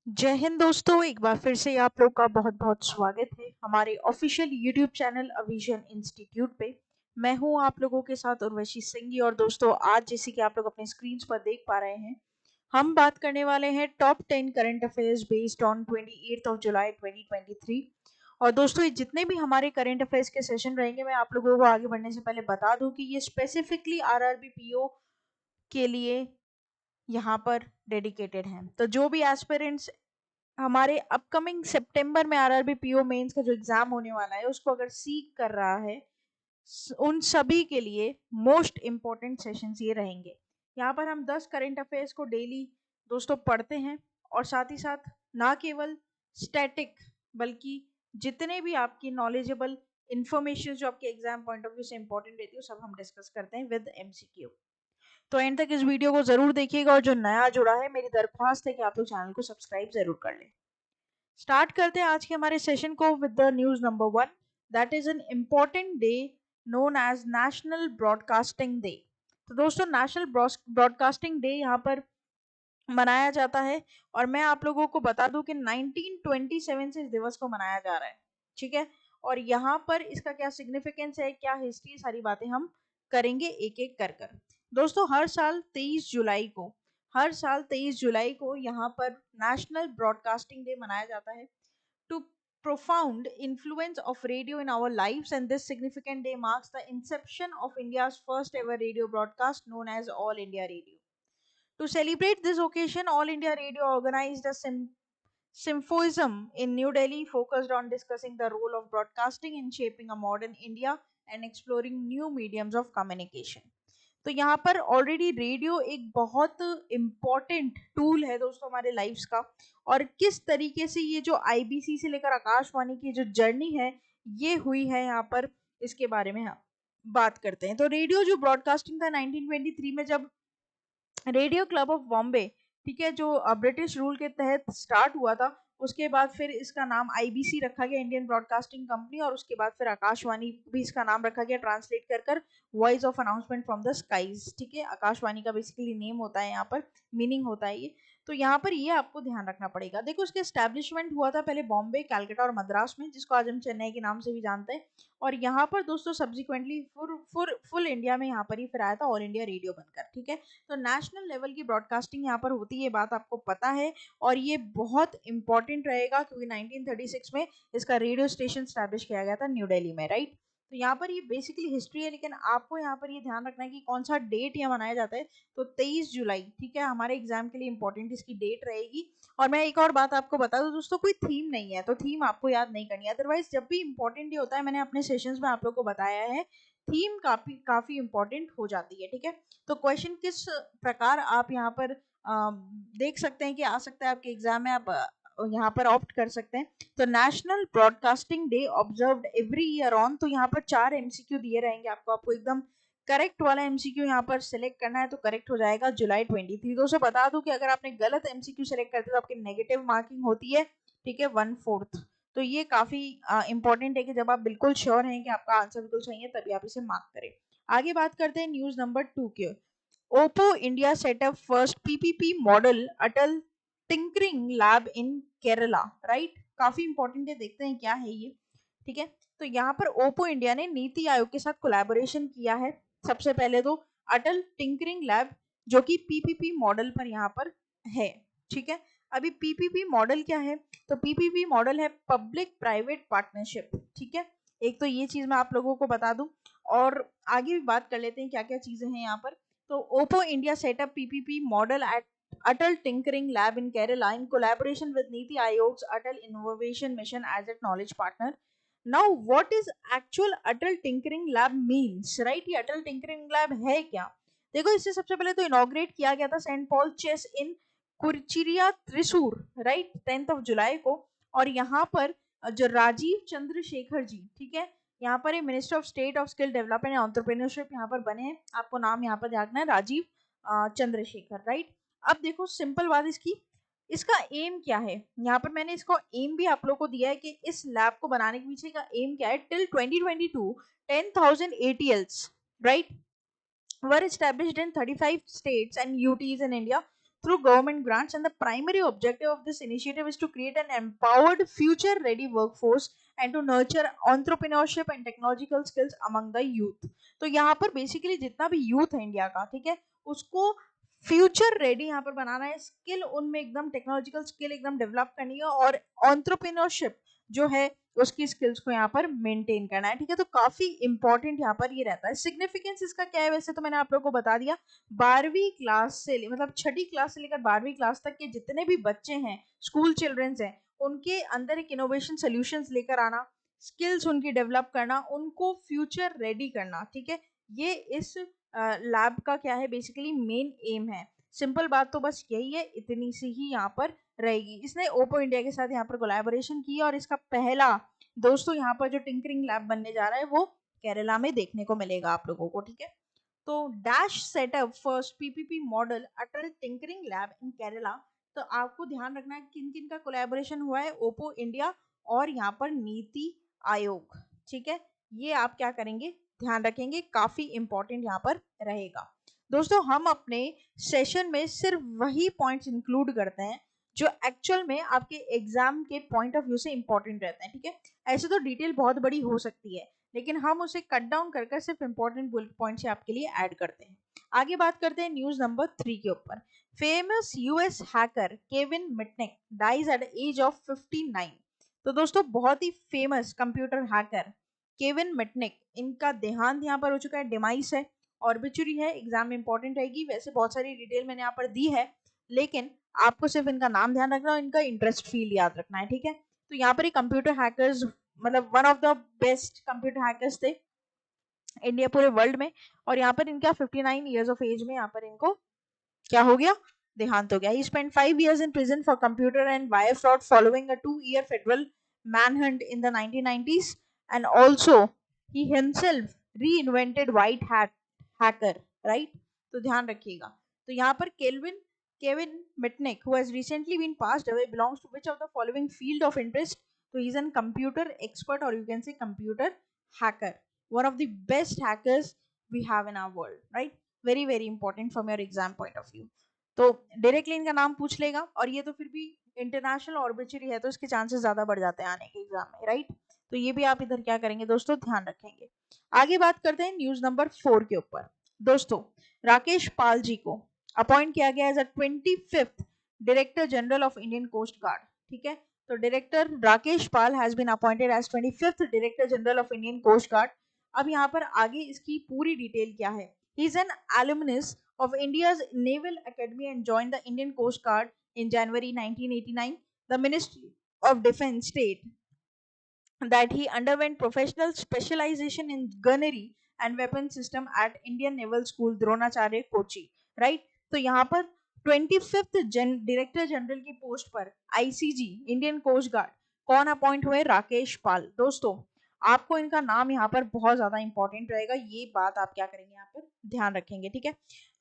जय हिंद दोस्तों, एक बार फिर से आप लोग का बहुत बहुत स्वागत है हमारे ऑफिशियल यूट्यूब चैनल अविजन इंस्टीट्यूट पे। मैं हूं आप लोगों के साथ उर्वशी सिंह। और दोस्तों, आज जैसे कि आप लोग अपने स्क्रीन पर देख पा रहे हैं, हम बात करने वाले हैं top 10 current affairs based on 28 of July 2023। और दोस्तों, ये जितने भी हमारे करंट अफेयर्स के सेशन रहेंगे, मैं आप लोगों को आगे बढ़ने से पहले बता दूं कि ये स्पेसिफिकली आरआरबी पीओ के लिए यहाँ पर डेडिकेटेड हैं। तो जो भी एस्पिरेंट्स हमारे अपकमिंग सितंबर में आरआरबी पीओ मेंस का जो एग्जाम होने वाला है उसको अगर सीक कर रहा है, उन सभी के लिए मोस्ट इम्पोर्टेंट सेशंस ये रहेंगे। यहाँ पर हम 10 करंट अफेयर्स को डेली दोस्तों पढ़ते हैं, और साथ ही साथ ना केवल स्टैटिक बल्कि जितने भी आपकी नॉलेजेबल इंफॉर्मेशन जो आपके एग्जाम पॉइंट ऑफ व्यू से इंपॉर्टेंट रहती है, सब हम डिस्कस करते हैं विद एमसीक्यू। तो एंड तक इस वीडियो को जरूर देखिएगा, और जो नया जुड़ा है, मेरी दरख्वास्त है कि आप लोग चैनल को सब्सक्राइब जरूर कर लें। स्टार्ट करते हैं आज के हमारे सेशन को with the news number 1। That is an important day known as national broadcasting day. तो दोस्तों, नेशनल ब्रॉडकास्टिंग डे यहाँ पर मनाया जाता है, और मैं आप लोगों को बता दूं कि 1927 से इस दिवस को मनाया जा रहा है। ठीक है, और यहाँ पर इसका क्या सिग्निफिकेंस है, क्या हिस्ट्री, सारी बातें हम करेंगे एक एक कर कर। दोस्तों, हर साल 23 जुलाई को यहाँ पर नेशनल ब्रॉडकास्टिंग डे मनाया जाता है to profound influence of radio in our lives, and this significant day marks the inception of India's first ever radio broadcast known as All India Radio. To celebrate this occasion, All India Radio organized a symposium in New Delhi focused on discussing the role of broadcasting in shaping a modern India and exploring new mediums of communication. तो यहाँ पर already radio एक बहुत important tool है दोस्तों हमारे lives का, और किस तरीके से ये जो आईबीसी से लेकर आकाशवाणी की जो जर्नी है ये हुई है, यहाँ पर इसके बारे में हम बात करते हैं। तो रेडियो जो ब्रॉडकास्टिंग था 1923 में, जब रेडियो क्लब ऑफ बॉम्बे, ठीक है, जो ब्रिटिश रूल के तहत स्टार्ट हुआ था, उसके बाद फिर इसका नाम आईबीसी रखा गया, इंडियन ब्रॉडकास्टिंग कंपनी, और उसके बाद फिर आकाशवाणी भी इसका नाम रखा गया, ट्रांसलेट कर कर voice of announcement from the skies. ठीक है, आकाशवाणी का बेसिकली नेम होता है, यहाँ पर मीनिंग होता है ये। तो यहाँ पर ये आपको ध्यान रखना पड़ेगा। देखो, इसके एस्टेब्लिशमेंट हुआ था पहले बॉम्बे, कैलकाटा और मद्रास में, जिसको आज हम चेन्नई के नाम से भी जानते हैं। और यहाँ पर दोस्तों सब्सिक्वेंटली फुल इंडिया में यहाँ पर ही फिर आया था ऑल इंडिया रेडियो बनकर। ठीक है, तो नेशनल लेवल की ब्रॉडकास्टिंग यहाँ पर होती है, ये बात आपको पता है, और ये बहुत इंपॉर्टेंट रहेगा क्योंकि 1936 में इसका रेडियो स्टेशन स्टैब्लिश किया गया था न्यू दिल्ली में, राइट। तो यहाँ पर ये बेसिकली हिस्ट्री है, लेकिन आपको यहाँ पर ये ध्यान रखना है कि कौन सा डेट यहाँ मनाया जाता है। तो 23 जुलाई, ठीक है, हमारे एग्जाम के लिए इंपॉर्टेंट इसकी डेट रहेगी। और मैं एक और बात आपको बता दूं दोस्तों, कोई थीम नहीं है, तो थीम आपको याद नहीं करनी है, अदरवाइज जब भी इंपॉर्टेंट डे होता है, मैंने अपने सेशंस में आप लोग को बताया है, थीम काफी काफी इंपॉर्टेंट हो जाती है। ठीक है, तो क्वेश्चन किस प्रकार आप यहाँ पर देख सकते हैं कि आ सकता है आपके एग्जाम में, आप यहाँ पर ऑप्ट कर सकते हैं। तो national broadcasting day observed every year on, तो यहाँ पर 4 एमसीक्यू दिए रहेंगे आपको एकदम करेक्ट वाला एमसीक्यू यहाँ पर सिलेक्ट करना है, तो करेक्ट हो जाएगा जुलाई 23। दोस्तों बता दूं कि अगर आपने गलत एमसीक्यू सिलेक्ट करते तो आपकी नेगेटिव मार्किंग होती है, ठीक है, 1/4। तो ये काफी इंपॉर्टेंट है कि जब आप बिल्कुल श्योर हैं कि आपका आंसर बिल्कुल सही है, तभी आप इसे मार्क करें। आगे बात करते हैं न्यूज नंबर 2 के। Oppo India setup first PPP model Atal tinkering lab in Kerala, right. काफी इंपॉर्टेंट है, देखते हैं क्या है ये। ठीक है, तो यहाँ पर ओप्पो इंडिया ने नीति आयोग के साथ कोलैबोरेशन किया है। सबसे पहले तो अटल टिंकरिंग लैब, जो कि पीपीपी मॉडल पर यहाँ पर है। ठीक है, अभी पीपीपी मॉडल क्या है, तो पीपीपी मॉडल है पब्लिक प्राइवेट पार्टनरशिप। ठीक है, एक तो ये चीज मैं आप लोगों को बता दूं, और आगे भी बात कर लेते हैं क्या क्या चीजें हैं यहाँ पर। तो Oppo India setup PPP model at Atal Tinkering Lab in Kerala in collaboration with Niti Aayog's Atal Innovation Mission as its knowledge partner. Now, what is actual Atal Tinkering Lab means, right? ये Atal Tinkering Lab है क्या? देखो, इससे सबसे पहले तो inaugurate किया गया था सेंट पॉल चेस in Kuriachira Thrissur, right, 10th of July को। और यहाँ पर जो राजीव चंद्रशेखर जी, ठीक है, यहाँ पर minister of state of skill development and entrepreneurship यहाँ पर बने हैं। आपको नाम यहाँ पर देखना है, राजीव चंद्रशेखर, राइट। अब देखो सिंपल बात इसका एम क्या है, यहाँ पर मैंने इसको एम भी आप लोग को दिया है कि इस लैब को बनाने के पीछे का एम क्या है। Till 2022 10,000 ATLs, right, were established in 35 states and UTs in India through government grants, and the primary objective of this initiative is to create an empowered future ready workforce and to nurture entrepreneurship and technological skills among the youth. तो यहाँ पर basically जितना भी youth है India का, ठीक है, उसको फ्यूचर रेडी यहाँ पर बनाना है, स्किल उनमें एकदम टेक्नोलॉजिकल स्किल एकदम डेवलप करनी है और ऑन्ट्रप्रेन्योरशिप जो है उसकी स्किल्स को यहाँ पर मेंटेन करना है, ठीक है। तो काफी इंपॉर्टेंट यहाँ पर ये रहता है। सिग्निफिकेंस इसका क्या है, वैसे तो मैंने आप लोगों को बता दिया। 12वीं क्लास से मतलब 6ठी क्लास से लेकर 12वीं क्लास तक के जितने भी बच्चे हैं, स्कूल चिल्ड्रंस हैं, उनके अंदर एक इनोवेशन सोल्यूशंस लेकर आना, स्किल्स उनकी डेवलप करना, उनको फ्यूचर रेडी करना, ठीक है, ये इस लैब का क्या है बेसिकली मेन एम है। सिंपल बात तो बस यही है, इतनी सी ही यहाँ पर रहेगी। इसने ओप्पो इंडिया के साथ यहाँ पर कोलैबोरेशन की और इसका पहला दोस्तों यहाँ पर जो टिंकरिंग लैब बनने जा रहा है वो केरला में देखने को मिलेगा आप लोगों को, ठीक है। तो dash setup first PPP model Atal tinkering lab in Kerala. तो आपको ध्यान रखना है किन किन का कोलैबोरेशन हुआ है, ओप्पो इंडिया और यहाँ पर नीति आयोग, ठीक है। ये आप क्या करेंगे, ध्यान रखेंगे, काफी इंपॉर्टेंट यहाँ पर रहेगा। दोस्तों हम अपने सेशन में सिर्फ वही पॉइंट्स इंक्लूड करते हैं जो एक्चुअल में आपके एग्जाम के पॉइंट ऑफ व्यू से इंपॉर्टेंट रहते हैं, ठीक है। ऐसे तो डिटेल बहुत बड़ी हो सकती है, लेकिन हम उसे कट डाउन कर सिर्फ इंपॉर्टेंट बुलेट पॉइंट्स आपके लिए ऐड करते हैं। आगे बात करते हैं न्यूज नंबर 3 के ऊपर। Famous US hacker Kevin Mitnick dies at age of 59। तो दोस्तों बहुत ही famous computer hacker Kevin Mitnick, इनका देहांत यहाँ पर हो चुका है, डिमाइस है, ऑर्बिचुरी है, एग्जाम में इंपॉर्टेंट रहेगी। वैसे बहुत सारी डिटेल मैंने यहाँ पर दी है, लेकिन आपको सिर्फ इनका नाम ध्यान रखना और इनका इंटरेस्ट फील्ड याद रखना है, ठीक है। तो यहाँ पर कंप्यूटर हैकर्स मतलब one of the best computer hackers थे इंडिया पूरे वर्ल्ड में, और यहाँ पर इनका 59 इयर्स ऑफ एज में यहाँ पर इनको क्या हो गया, देहांत हो गया। He spent 5 years in prison for computer and wire fraud following a 2-year federal manhunt in the 1990s, and also he himself reinvented white hat hacker, right? तो ध्यान रखिएगा। तो यहाँ पर Kevin Mitnick, who has recently been passed away, belongs to which of the following field of interest? So he's a computer expert, or you can say computer hacker, one of the best hackers we have in our world, right? Very very important from your exam point of view. तो directly इनका नाम पूछ लेगा, और ये तो फिर भी इंटरनेशनल ऑर्बिचरी है तो इसके चांसेस ज्यादा बढ़ जाते हैं आने के एग्जाम में, राइट। तो ये भी आप इधर क्या करेंगे दोस्तों, ध्यान रखेंगे। आगे बात करते हैं न्यूज नंबर 4 के ऊपर। दोस्तों राकेश पाल जी को अपॉइंट किया गया as a 25th director general of Indian coast guard, ठीक है। तो director Rakesh Pal has been appointed as 25th director general of Indian coast guard. अब यहाँ पर आगे इसकी पूरी डिटेल क्या है। He is an alumnus of India's Naval Academy and joined the Indian Coast Guard in January 1989. The Ministry of Defense state that he underwent professional specialization in gunnery and weapon system at Indian Naval School Dronacharya Kochi, right? तो यहाँ पर 25th director general की post पर ICG Indian coast guard कौन appoint हुए, राकेश पाल। दोस्तों आपको इनका नाम यहाँ पर बहुत ज्यादा इंपॉर्टेंट रहेगा, ये बात आप क्या करेंगे यहाँ पर ध्यान रखेंगे, ठीक है।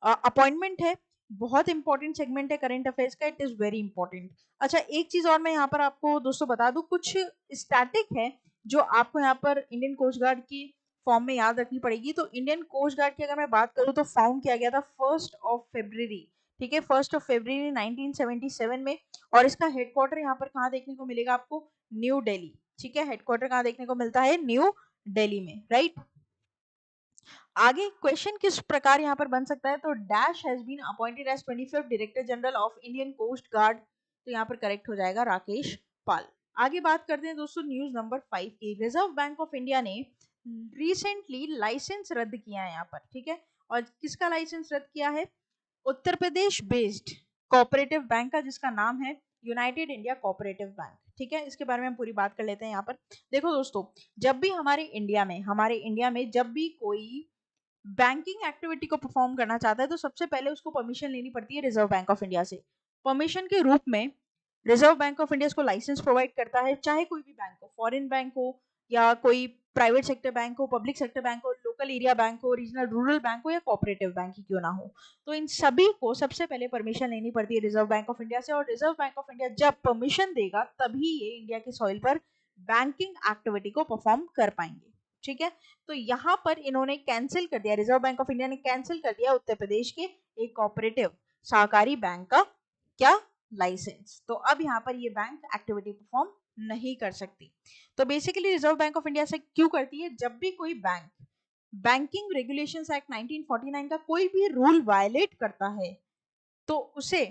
अपॉइंटमेंट है, बहुत इंपॉर्टेंट सेगमेंट है करंट अफेयर्स का, इट इज वेरी इंपॉर्टेंट। अच्छा एक चीज और मैं यहाँ पर आपको दोस्तों बता दूं, कुछ स्टैटिक है जो आपको यहाँ पर इंडियन कोस्ट गार्ड की फॉर्म में याद रखनी पड़ेगी। तो इंडियन कोस्ट गार्ड की अगर मैं बात करूँ तो फाउंड किया गया था 1 फरवरी, ठीक है, 1 फरवरी 1977 में, और इसका हेडक्वार्टर यहाँ पर कहाँ देखने को मिलेगा आपको, न्यू दिल्ली, ठीक है। हेडक्वार्टर कहाँ देखने को मिलता है, न्यू दिल्ली में, राइट। आगे क्वेश्चन किस प्रकार यहाँ पर बन सकता है, तो dash has been appointed as 25th director general of Indian coast guard. तो यहाँ पर करेक्ट हो जाएगा राकेश पाल। आगे बात करते हैं दोस्तों न्यूज नंबर 5 की। रिजर्व बैंक ऑफ इंडिया ने रिसेंटली लाइसेंस रद्द किया है यहाँ पर, ठीक है। और किसका लाइसेंस रद्द किया है, उत्तर प्रदेश बेस्ड कोऑपरेटिव बैंक का, जिसका नाम है यूनाइटेड इंडिया कोऑपरेटिव बैंक, ठीक है। इसके बारे में हम पूरी बात कर लेते हैं यहाँ पर। देखो दोस्तों जब भी हमारे इंडिया में जब भी कोई बैंकिंग एक्टिविटी को परफॉर्म करना चाहता है तो सबसे पहले उसको परमिशन लेनी पड़ती है रिजर्व बैंक ऑफ इंडिया से। परमिशन के रूप में रिजर्व बैंक ऑफ इंडिया को लाइसेंस प्रोवाइड करता है, चाहे कोई भी बैंक हो, फॉरेन बैंक हो या कोई प्राइवेट सेक्टर बैंक हो, पब्लिक सेक्टर बैंक हो, लोकल एरिया बैंक हो, रीजनल रूरल बैंक हो या कोऑपरेटिव बैंक ही क्यों ना हो। तो इन सभी को सबसे पहले परमिशन लेनी पड़ती है रिजर्व बैंक ऑफ इंडिया से, और रिजर्व बैंक ऑफ इंडिया जब परमिशन देगा तभी ये इंडिया के सॉइल पर बैंकिंग एक्टिविटी को परफॉर्म कर पाएंगे, ठीक है। तो यहाँ पर इन्होंने कैंसिल कर दिया, रिजर्व बैंक ऑफ इंडिया ने कैंसिल कर दिया उत्तर प्रदेश के एक कोऑपरेटिव सहकारी बैंक का क्या लाइसेंस। तो अब यहाँ पर ये बैंक एक्टिविटी परफॉर्म नहीं कर सकती। तो basically reserve Bank of India से क्यों करती है, जब भी कोई बैंक बैंकिंग रेगुलेशंस एक्ट 1949 का कोई भी रूल वायलेट करता है तो उसे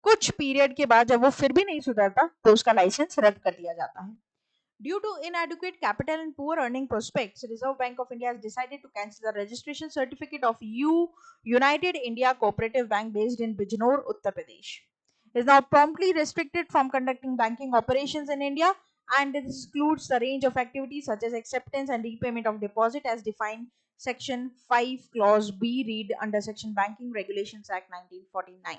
कुछ पीरियड के बाद जब वो फिर भी नहीं सुधरता तो उसका लाइसेंस रद्द कर दिया जाता है। Due to inadequate capital and poor earning prospects, Reserve Bank of India has decided to cancel the registration certificate of United India Cooperative Bank based in Bijnor, Uttar Pradesh. It is now promptly restricted from conducting banking operations in India, and this excludes the range of activities such as acceptance and repayment of deposit as defined Section 5 Clause B read under Section Banking Regulations Act 1949.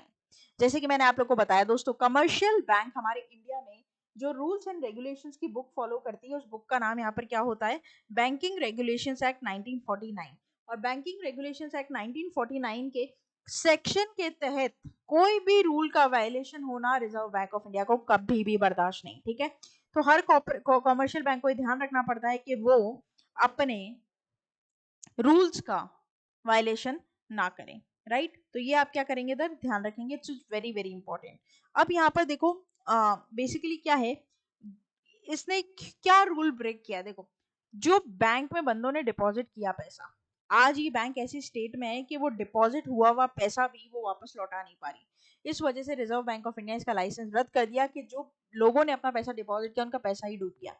जैसे कि मैंने आप लोग को बताया दोस्तों, commercial bank हमारे India में जो रूल्स एंड रेगुलेशंस की बुक फॉलो करती है उस बुक का नाम यहाँ पर क्या होता है, बैंकिंग रेगुलेशंस एक्ट 1949। और बैंकिंग रेगुलेशंस एक्ट 1949 के सेक्शन के तहत कोई भी रूल का वायलेशन होना रिजर्व बैंक ऑफ इंडिया को कभी भी बर्दाश्त नहीं। ठीक है, तो हर कॉमर्शियल बैंक को ध्यान रखना पड़ता है कि वो अपने रूल्स का वायलेशन ना करें, राइट। तो ये आप क्या करेंगे इधर ध्यान रखेंगे, इट्स वेरी वेरी इंपॉर्टेंट। अब यहाँ पर देखो बेसिकली क्या है, इसने क्या रूल ब्रेक किया। देखो, जो बैंक में बंदों ने डिपॉजिट किया पैसा, आज ये बैंक ऐसी स्टेट में है कि वो डिपॉजिट हुआ पैसा भी वो वापस लौटा नहीं पा रही। इस वजह से रिजर्व बैंक ऑफ इंडिया इसका लाइसेंस रद्द कर दिया कि जो लोगों ने अपना पैसा डिपॉजिट किया उनका पैसा ही डूब गया।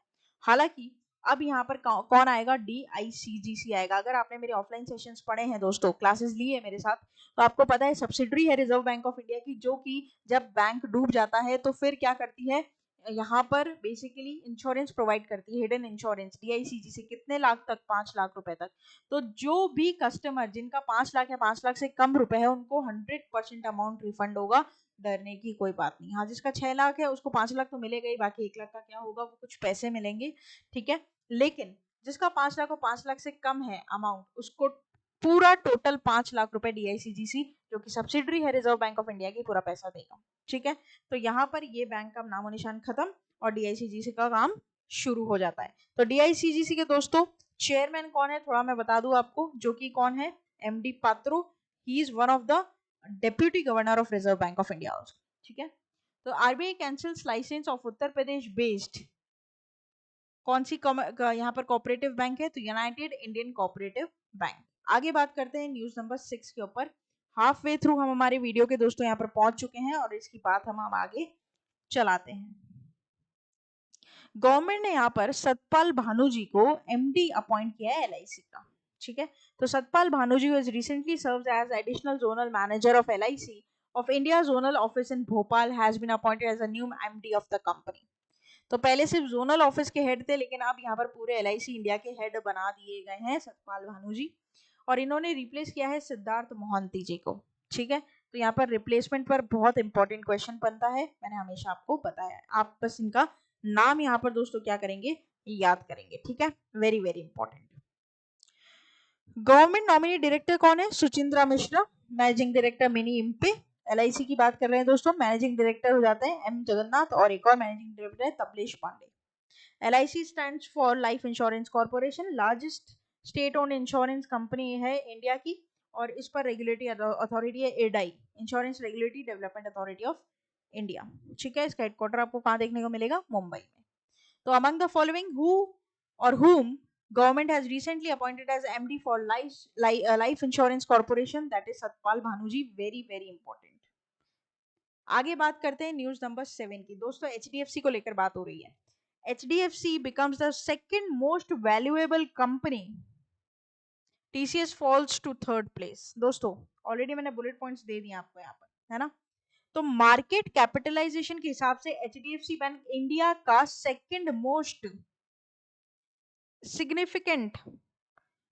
हालांकि अब यहाँ पर कौन आएगा, DICGC आएगा। अगर आपने मेरे ऑफलाइन सेशंस पढ़े हैं दोस्तों, क्लासेस ली है मेरे साथ, तो आपको पता है सब्सिडरी है रिजर्व बैंक ऑफ इंडिया की, जो कि जब बैंक डूब जाता है तो फिर क्या करती है, यहाँ पर बेसिकली इंश्योरेंस प्रोवाइड करती है, हिडन इंश्योरेंस। DICGC कितने लाख तक, 5 लाख रुपए तक। तो जो भी कस्टमर जिनका 5 लाख या 5 लाख से कम रुपए है उनको 100% अमाउंट रिफंड होगा, डरने की कोई बात नहीं। हाँ, जिसका 6 लाख है उसको 5 लाख तो मिलेगा ही, बाकी 1 लाख का क्या होगा, वो कुछ पैसे मिलेंगे। ठीक है, लेकिन जिसका 5 लाख और 5 लाख से कम है अमाउंट, उसको पूरा टोटल 5 लाख रुपए DICGC जो कि सब्सिडरी है रिजर्व बैंक ऑफ इंडिया की, पूरा पैसा देगा। ठीक है, तो यहाँ पर ये बैंक का नामो निशान खत्म और DICGC का काम शुरू हो जाता है। तो DICGC के दोस्तों चेयरमैन कौन है, थोड़ा मैं बता दूं आपको, जो कि कौन है, MD Patra. He is one of the deputy governor of Reserve Bank of India. ठीक है, तो RBI cancels licence of Uttar Pradesh based कौन सी यहाँ पर कोऑपरेटिव बैंक है, तो यूनाइटेड इंडियन कोऑपरेटिव बैंक। आगे बात करते हैं न्यूज नंबर 6 के ऊपर। हाफ वे थ्रू हम हमारे वीडियो के दोस्तों यहाँ पर पहुंच चुके हैं और इसकी बात हम आगे चलाते हैं। गवर्नमेंट ने यहाँ पर सतपाल भानु जी को MD अपॉइंट किया है LIC का। ठीक है, तो सतपाल भानु जी has recently served as additional zonal manager of LIC of India zonal office in Bhopal, has been appointed as a new MD of the company। तो पहले सिर्फ जोनल ऑफिस के हेड थे, लेकिन अब यहाँ पर पूरे LIC इंडिया के हेड बना दिए गए हैं सतपाल भानु जी, और इन्होंने रिप्लेस किया है सिद्धार्थ मोहंती जी को। ठीक है, तो यहाँ पर रिप्लेसमेंट पर बहुत इंपॉर्टेंट क्वेश्चन बनता है, मैंने हमेशा आपको बताया है। आप बस इनका नाम यहाँ पर दोस्तों क्या करेंगे, याद करेंगे। ठीक है, very very important. Government nominee director कौन है, Suchindra Mishra. Managing director Mini Ipe. LIC की बात कर रहे हैं दोस्तों, मैनेजिंग डायरेक्टर हो जाते हैं M जगन्नाथ, और एक और मैनेजिंग डायरेक्टर है Tablesh Pandey. LIC stands for life insurance corporation, largest state owned insurance company है इंडिया की, और इस पर रेगुलेटरी अथॉरिटी है IRDAI, insurance regulatory development authority of India. ठीक है, इसका हेडक्वार्टर आपको कहाँ देखने को मिलेगा, मुंबई में। तो अमंग द फॉलोइंग हु और whom government has recently appointed as MD for life insurance corporation, that is Satpal Bhanu ji, very very important। आगे बात करते हैं न्यूज नंबर 7 की। दोस्तों HDFC को लेकर बात हो रही है। HDFC becomes the second most valuable company, TCS falls to third place। दोस्तों ऑलरेडी मैंने बुलेट पॉइंट्स दे दिए आपको यहाँ पर, है ना। तो मार्केट कैपिटलाइजेशन के हिसाब से HDFC बैंक इंडिया का सेकंड मोस्ट सिग्निफिकेंट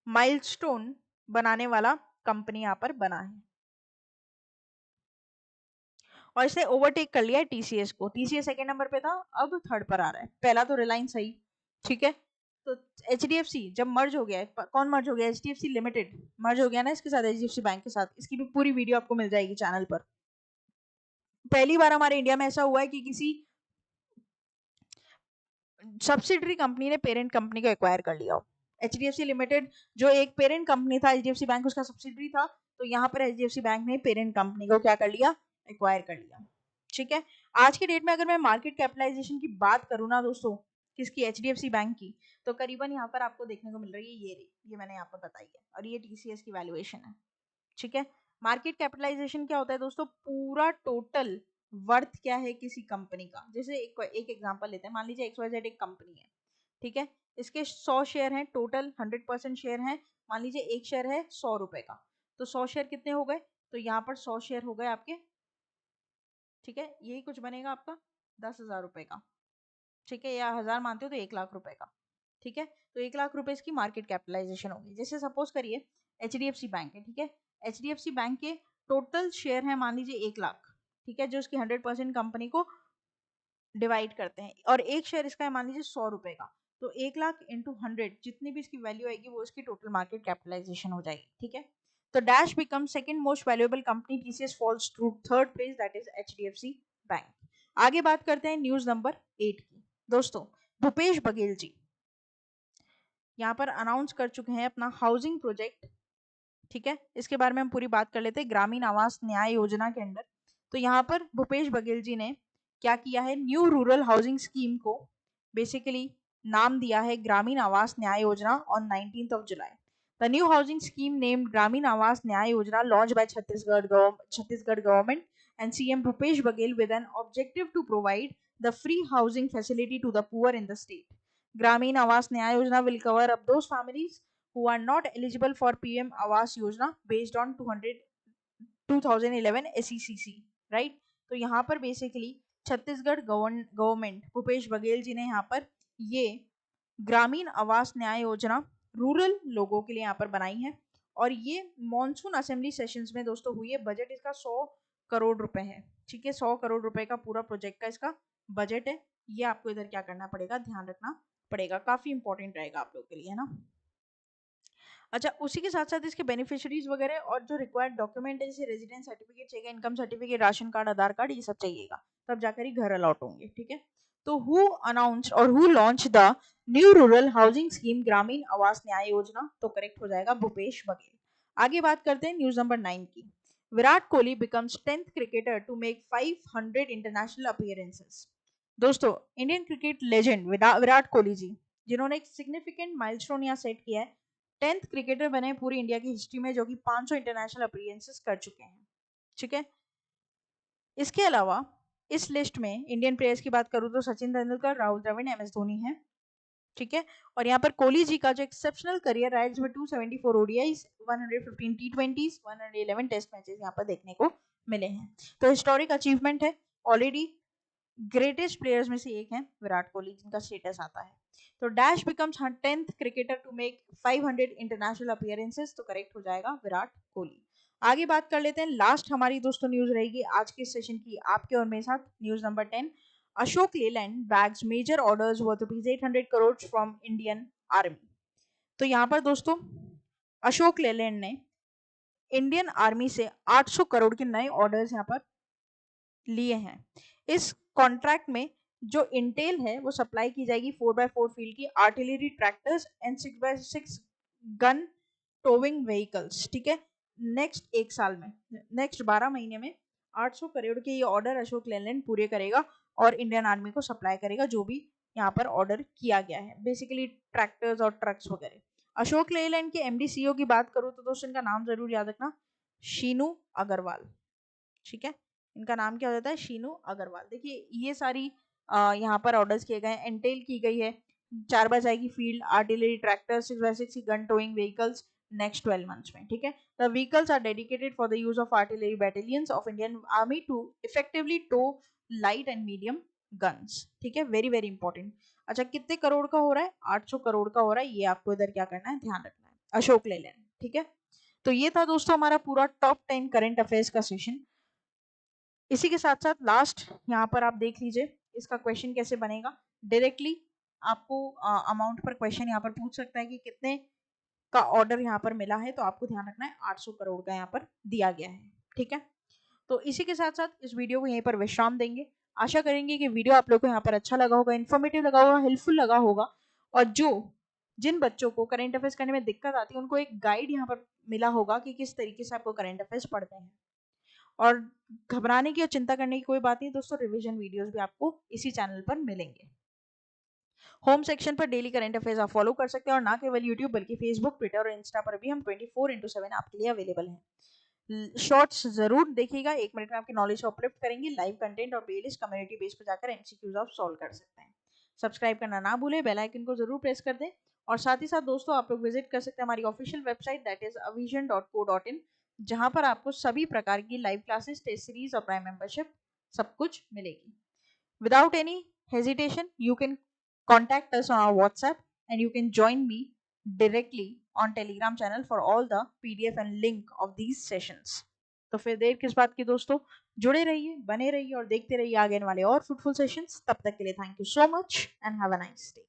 माइलस्टोन बनाने वाला कंपनी यहाँ पर बना है, और इसने ओवरटेक कर लिया है TCS को। TCS सेकंड नंबर पे था, अब थर्ड पर आ रहा है, पहला तो रिलायंस है ही। ठीक है, तो HDFC जब मर्ज हो गया है, कौन मर्ज हो गया, HDFC लिमिटेड मर्ज हो गया ना इसके साथ, HDFC बैंक के साथ। इसकी भी पूरी वीडियो आपको मिल जाएगी चैनल पर। पहली बार हमारे इंडिया में ऐसा हुआ है कि किसी सब्सिडरी कंपनी ने पेरेंट कंपनी को एक्वायर कर लिया हो। HDFC लिमिटेड जो एक पेरेंट कंपनी था HDFC बैंक, उसका सब्सिडरी था, तो यहाँ पर HDFC बैंक ने पेरेंट कंपनी को क्या कर लिया, एक्वायर कर लिया। ठीक है, आज के डेट में अगर मैं मार्केट कैपिटलाइजेशन की बात करूँ ना दोस्तों, किसकी, HDFC बैंक की, तो करीबन यहाँ पर आपको देखने को मिल रही है ये मैंने यहाँ पर बताई है, और ये TCS की वैल्यूएशन है। ठीक है, मार्केट कैपिटलाइजेशन क्या होता है दोस्तों, पूरा टोटल वर्थ क्या है किसी कंपनी का। जैसे एक एग्जांपल लेते हैं, मान लीजिए XYZ एक कंपनी है, ठीक है, इसके 100 शेयर हैं, टोटल 100% शेयर हैं, मान लीजिए एक शेयर है 100 रुपए का, तो 100 शेयर कितने हो गए, तो यहाँ पर 100 शेयर हो गए आपके, ठीक है, यही कुछ बनेगा आपका 10,000 रुपए का, ठीक है, या 1000 मानते हो तो 1 लाख रुपए का। ठीक है, तो 1 लाख रुपए इसकी मार्केट कैपिटलाइजेशन होगी। जैसे सपोज करिए HDFC बैंक है, ठीक है, HDFC बैंक के टोटल शेयर है मान लीजिए 1 लाख, ठीक है, जो उसकी 100% कंपनी को डिवाइड करते हैं, और एक शेयर इसका है मान लीजिए 100 रुपए का, तो 1 लाख इंटू 100 जितनी भी इसकी वैल्यू आएगी वो इसकी टोटल मार्केट कैपिटलाइजेशन हो जाएगी। ठीक है, तो dash become second most valuable company, TCS falls to third place, that is HDFC bank. आगे बात करते हैं न्यूज नंबर 8 की। दोस्तों, भूपेश बघेल जी यहाँ पर अनाउंस कर चुके हैं अपना हाउसिंग प्रोजेक्ट। ठीक है, इसके बारे में हम पूरी बात कर लेते हैं, ग्रामीण आवास न्याय योजना के अंडर। तो यहाँ पर भूपेश बघेल जी ने क्या किया है, न्यू रूरल हाउसिंग स्कीम को बेसिकली नाम दिया है ग्रामीण आवास न्याय योजना on 19th of July। The new housing scheme named Gramin Awas न्याय योजना launch by Chhattisgarh government and CM Bhupesh Baghel with an objective to provide the free housing facility to the poor in the state. Grameen Awas Nyaya Yojana will cover up those families who are not eligible for PM Awas Yojana based on 2011 SECC, right? तो यहाँ पर basically Chhattisgarh government Bhupesh Baghel ji ने यहाँ पर ये ग्रामीण आवास न्याय योजना rural लोगों के लिए यहाँ पर बनाई है, और ये मॉनसून असेंबली सेशंस में दोस्तों हुई है। बजट इसका 100 करोड़ रुपए है। ठीक है, 100 करोड़ रुपए का पूरा प्रोजेक्ट का इसका बजट है। ये आपको इधर क्या करना पड़ेगा, ध्यान रखना पड़ेगा, काफी इंपॉर्टेंट रहेगा आप लोग के लिए, है ना। अच्छा, उसी के साथ साथ इसके बेनिफिशियरीज वगैरह और जो रिक्वायर्ड डॉक्यूमेंट है, जैसे रेजिडेंस सर्टिफिकेट चाहिए, इनकम सर्टिफिकेट, राशन कार्ड, आधार कार्ड, ये सब चाहिएगा, तब जाकर ही घर अलॉट होंगे। ठीक है, तो हु अनाउंस और who launch the new rural housing scheme Gramin Awas न्याय योजना, तो करेक्ट हो जाएगा भूपेश बघेल। आगे बात करते हैं न्यूज नंबर 9 की। Virat Kohli becomes 10th cricketer to make 500 international appearances. दोस्तों, Indian cricket legend Virat Kohli ji, जिन्होंने एक सिग्निफिकेंट माइलस्टोन यहाँ सेट किया है, 10th क्रिकेटर बने पूरी इंडिया की हिस्ट्री में जो कि 500 इंटरनेशनल अपीयरेंसेस कर चुके हैं। ठीक है, इसके अलावा इस लिस्ट में इंडियन प्लेयर्स की बात करूं तो सचिन तेंदुलकर, राहुल द्रविड़, MS धोनी है। ठीक है, और यहाँ पर कोहली जी का जो एक्सेप्शनल करियर रहा है, जिसमें 274 ODIs, 115 T20s, 111 टेस्ट मैचेस यहाँ पर देखने को मिले हैं। तो हिस्टोरिक अचीवमेंट है, ऑलरेडी ग्रेटेस्ट प्लेयर्स में से एक हैं विराट कोहली, जिनका स्टेटस आता है। तो dash becomes 10th cricketer to make 500 international appearances, तो करेक्ट हो जाएगा विराट कोहली। आगे बात कर लेते हैं, लास्ट हमारी दोस्तों न्यूज रहेगी आज के सेशन की आपके और मेरे साथ, news number 10। Ashok Leyland bags major orders worth ₹800 crore from Indian army. तो यहाँ पर दोस्तों अशोक लेलैंड ने इंडियन आर्मी से 800 करोड़ के नए ऑर्डर्स यहाँ पर लिए हैं। इस कॉन्ट्रैक्ट में जो इंटेल है वो सप्लाई की जाएगी 4x4 फील्ड की artillery tractors and 6x6 gun towing vehicles. ठीक है, नेक्स्ट एक साल में, नेक्स्ट 12 महीने में 800 करोड़ के ये ऑर्डर अशोक लेलैंड पूरे करेगा और इंडियन आर्मी को सप्लाई करेगा, जो भी यहाँ पर ऑर्डर किया गया है, बेसिकली ट्रैक्टर्स और ट्रक्स वगैरह। अशोक लेलैंड के MD CEO की बात करूँ तो दोस्तों इनका नाम जरूर याद रखना, शीनू अग्रवाल। ठीक है, इनका नाम क्या हो जाता है, शीनू अग्रवाल। देखिए ये सारी यहाँ पर ऑर्डर्स किए गए हैं, एंटेल की गई है 4x की फील्ड आर्टिलरी ट्रैक्टर, 6x6 की gun towing vehicles next 12 months में। ठीक है, the vehicles are dedicated for the use of artillery battalions of Indian army to effectively tow light and medium guns. ठीक है, वेरी वेरी इंपॉर्टेंट। अच्छा, कितने करोड़ का हो रहा है, 800 करोड़ का हो रहा है, ये आपको इधर क्या करना है, ध्यान रखना है, अशोक लेलैंड। ठीक है, तो ये था दोस्तों हमारा पूरा टॉप 10 करंट अफेयर्स का सेशन। इसी के साथ साथ लास्ट यहाँ पर आप देख लीजिए इसका क्वेश्चन कैसे बनेगा। डायरेक्टली आपको अमाउंट पर क्वेश्चन यहाँ पर पूछ सकता है कि कितने का ऑर्डर यहाँ पर मिला है, तो आपको ध्यान रखना है 800 करोड़ का यहाँ पर दिया गया है। ठीक है, तो इसी के साथ साथ इस वीडियो को यहीं पर विश्राम देंगे। आशा करेंगे कि वीडियो आप लोग को यहाँ पर अच्छा लगा होगा, इन्फॉर्मेटिव लगा होगा, हेल्पफुल लगा होगा, और जो जिन बच्चों को करंट अफेयर्स करने में दिक्कत आती है उनको एक गाइड यहाँ पर मिला होगा कि किस तरीके से आपको करंट अफेयर्स पढ़ते हैं। और घबराने की और चिंता करने की कोई बात नहीं दोस्तों, रिवीजन वीडियोस भी आपको इसी चैनल पर मिलेंगे। होम सेक्शन पर डेली करंट अफेयर्स आप फॉलो कर सकते हैं और ना केवल यूट्यूब बल्कि फेसबुक, ट्विटर और इंस्टा पर भी हम 24/7 आपके लिए अवेलेबल हैं। शॉर्ट्स जरूर देखिएगा, 1 मिनट में आपकी नॉलेज को अपलिफ्ट करेंगे। लाइव कंटेंट और प्लेलिस्ट कम्युनिटी बेस पर जाकर एमसीक्यूज आप सॉल्व कर सकते हैं। सब्सक्राइब करना ना भूलें, बेल आइकन को जरूर प्रेस कर दें। और साथ ही साथ दोस्तों आप लोग विजिट कर सकते हैं हमारी official website that is avision.co.in, जहां पर आपको सभी प्रकार की लाइव क्लासेस, टेस्ट सीरीज और प्राइम मेंबरशिप सब कुछ मिलेगी। Without any hesitation, you can contact us on our WhatsApp and you can join me directly on Telegram channel for all the PDF and link of these sessions. तो फिर देर किस बात की दोस्तों, जुड़े रहिए, बने रहिए और देखते रहिए आगे वाले और फ्रूटफुल सेशंस। तब तक के लिए thank you so much and have a nice day.